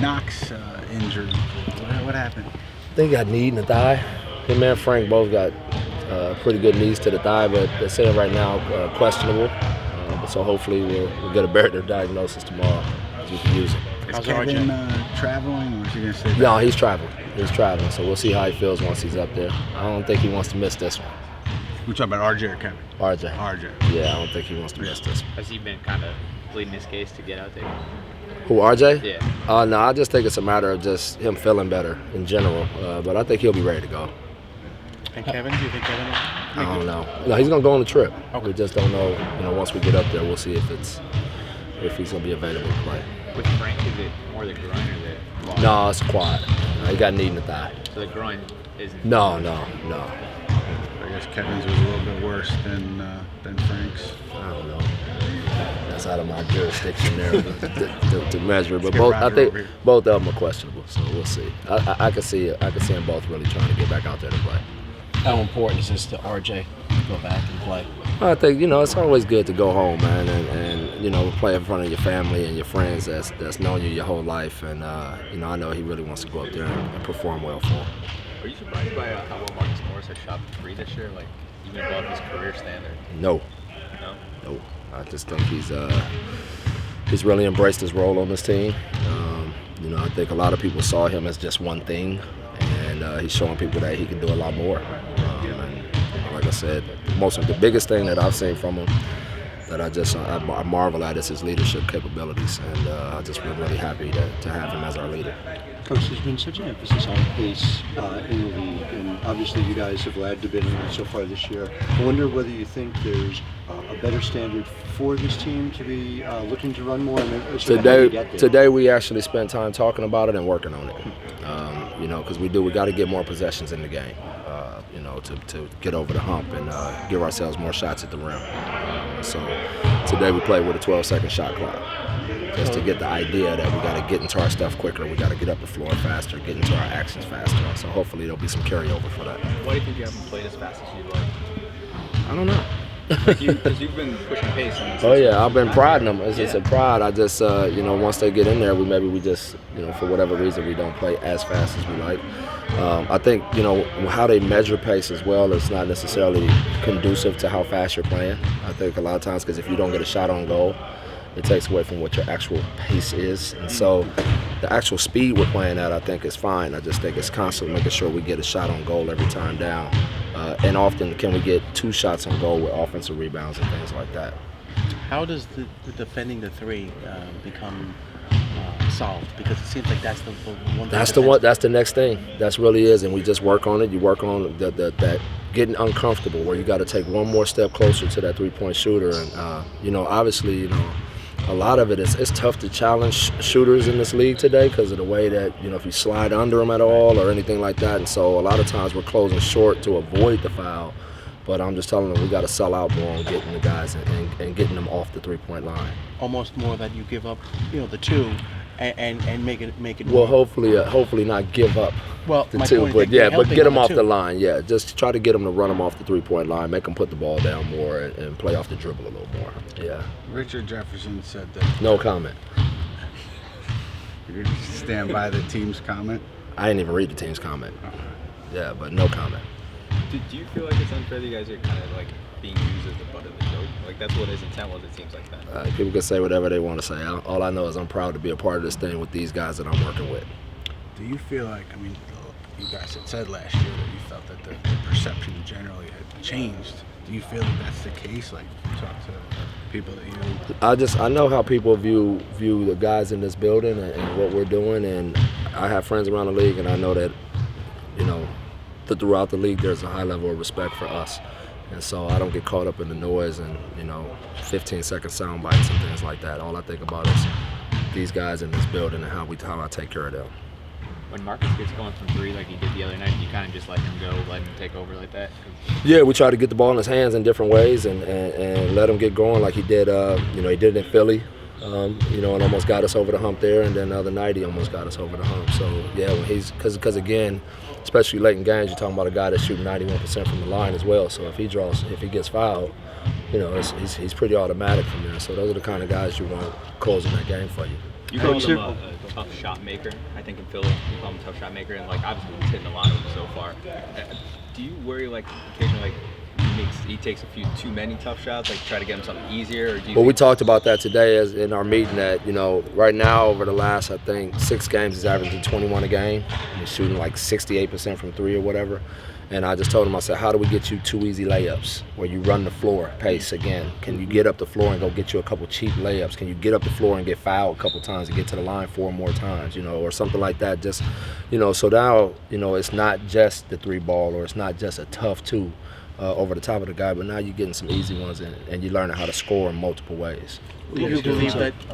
Knox injury. What happened? I think he got knee in the thigh. Him and Frank both got pretty good knees to the thigh, but they're saying right now questionable. So hopefully we'll get a better diagnosis tomorrow as we can use it. Is Kevin traveling, or is he going to stay back? No, he's traveling. He's traveling, so we'll see how he feels once he's up there. I don't think he wants to miss this one. We're talking about RJ or Kevin? RJ. RJ. Yeah, I don't think he wants to miss this one. Has he been kind of pleading his case to get out there? Who, RJ? Yeah. No, I just think it's a matter of just him feeling better in general. But I think he'll be ready to go. And Kevin, do you think Kevin will? I don't know. No, he's going to go on the trip. Okay. We just don't know. Once we get up there, we'll see if he's going to be available to play. With Frank, is it more the groin or the quad? No, it's quad. He got knee in the thigh. So the groin isn't? No. I guess Kevin's was a little bit worse than Frank's. I don't know. That's out of my jurisdiction there to measure. But I think both of them are questionable, so we'll see. I can see them both really trying to get back out there to play. How important is this to RJ to go back and play? I think it's always good to go home, man, and play in front of your family and your friends that's known you your whole life, and I know he really wants to go up there and perform well for him. Are you surprised by how well Marcus Morris has shot the three this year, like even above his career standard? No. I just think he's really embraced his role on this team. I think a lot of people saw him as just one thing, and he's showing people that he can do a lot more. And like I said, the biggest thing that I've seen from him that I marvel at is his leadership capabilities, and I'm just really happy to have him as our leader. Coach, there's been such an emphasis on pace in the league, and obviously you guys have led the bit so far this year. I wonder whether you think there's a better standard for this team to be looking to run more. Today we actually spent time talking about it and working on it. Because we got to get more possessions in the game. To get over the hump and give ourselves more shots at the rim. So today we played with a 12-second shot clock, just to get the idea that we got to get into our stuff quicker, we got to get up the floor faster, get into our actions faster. So hopefully there'll be some carryover for that. Why do you think you haven't played as fast as you'd like? I don't know. Because you've been pushing pace. Oh yeah, I've been prodding them. It's a pride. I just, once they get in there, we just, for whatever reason, we don't play as fast as we like. I think, how they measure pace as well is not necessarily conducive to how fast you're playing. I think a lot of times, because if you don't get a shot on goal, it takes away from what your actual pace is. And so the actual speed we're playing at, I think, is fine. I just think it's constantly making sure we get a shot on goal every time down. And often can we get 2 shots on goal with offensive rebounds and things like that. How does the defending the three become solved? Because it seems like that's the one thing. That's the next thing. That's really is, and we just work on it. You work on that getting uncomfortable where you got to take one more step closer to that three-point shooter. And obviously, a lot of it is it's tough to challenge shooters in this league today because of the way that, if you slide under them at all or anything like that. And so a lot of times we're closing short to avoid the foul. But I'm just telling them we got to sell out more on getting the guys and getting them off the three-point line. Almost more that you give up, the two and make it. Well, hopefully not give up the two, but get them off the line. Yeah, just try to get them to run them off the three-point line, make them put the ball down more and play off the dribble a little more. Yeah. Richard Jefferson said that. No comment. You stand by the team's comment? I didn't even read the team's comment. Yeah, but no comment. Do you feel like it's unfair that you guys are kind of like being used as the butt of the joke? Like that's what his intent was, it seems like that. People can say whatever they want to say. All I know is I'm proud to be a part of this thing with these guys that I'm working with. Do you feel like, you guys had said last year that you felt that the perception generally had changed. Do you feel like that's the case? Like, talk to people that you... I know how people view the guys in this building and what we're doing, and I have friends around the league, and I know that, that throughout the league there's a high level of respect for us. And so I don't get caught up in the noise and, 15-second sound bites and things like that. All I think about is these guys in this building and how I take care of them. When Marcus gets going from three like he did the other night, you kind of just let him go, let him take over like that? Yeah, we try to get the ball in his hands in different ways and let him get going like he did, he did it in Philly. And almost got us over the hump there, and then the other night he almost got us over the hump. So yeah, when because again, especially late in games, you're talking about a guy that's shooting 91% from the line as well. So if he gets fouled, he's pretty automatic from there. So those are the kind of guys you want closing that game for you. You called him tough shot maker. I think in Philly, you call him a tough shot maker, and like obviously he's hitting a lot of them so far. Do you worry like occasionally like he takes a few too many tough shots, like try to get him something easier? Or do you Well, we talked about that today as in our meeting that, you know, right now over the last, I think, 6 games, he's averaging 21 a game. He's shooting like 68% from 3 or whatever. And I just told him, I said, how do we get you 2 easy layups where you run the floor pace again? Can you get up the floor and go get you a couple cheap layups? Can you get up the floor and get fouled a couple times and get to the line 4 more times, you know, or something like that? Just, you know, so now, you know, it's not just the 3 ball or it's not just a tough 2 over the top of the guy, but now you're getting some easy ones in, and you're learning how to score in multiple ways. Do you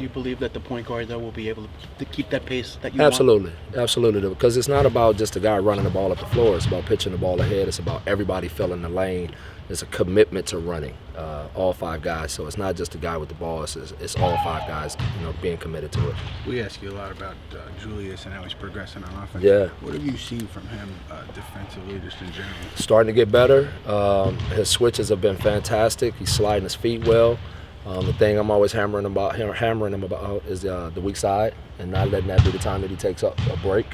believe that the point guard though will be able to keep that pace that you Absolutely, absolutely. Because it's not about just the guy running the ball up the floor. It's about pitching the ball ahead. It's about everybody filling the lane. It's a commitment to running, all 5 guys. So it's not just the guy with the ball. It's all 5 guys, you know, being committed to it. We ask you a lot about Julius and how he's progressing on offense. Yeah. What have you seen from him defensively, just in general? Starting to get better. His switches have been fantastic. He's sliding his feet well. The thing I'm always hammering him about is the weak side and not letting that be the time that he takes a break.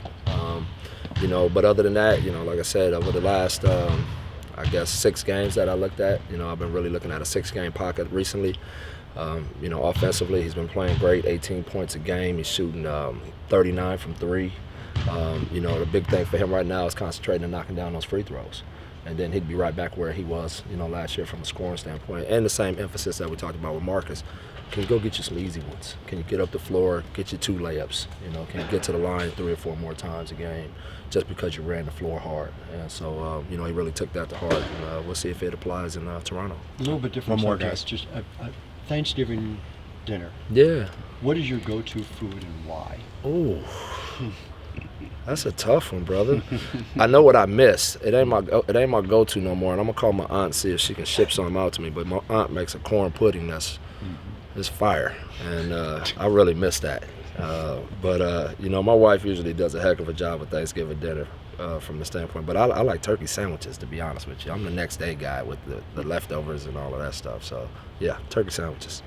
You know, but other than that, you know, like I said, over the last, I guess 6 games that I looked at, you know, I've been really looking at a 6-game pocket recently. You know, offensively, he's been playing great, 18 points a game. He's shooting 39 from 3. You know, the big thing for him right now is concentrating and knocking down those free throws. And then he'd be right back where he was, you know, last year from a scoring standpoint. And the same emphasis that we talked about with Marcus. Can you go get you some easy ones? Can you get up the floor, get you 2 layups? You know, can you get to the line 3 or 4 more times a game just because you ran the floor hard? And so, you know, he really took that to heart. And, we'll see if it applies in Toronto. A little bit different One more, subject, just a Thanksgiving dinner. Yeah. What is your go-to food and why? Oh, that's a tough one, brother. I know what I miss. It ain't my go-to no more. And I'm gonna call my aunt, see if she can ship something out to me. But my aunt makes a corn pudding that's fire, and I really miss that. But you know, my wife usually does a heck of a job with Thanksgiving dinner from the standpoint. But I like turkey sandwiches, to be honest with you. I'm the next day guy with the leftovers and all of that stuff. So yeah, turkey sandwiches.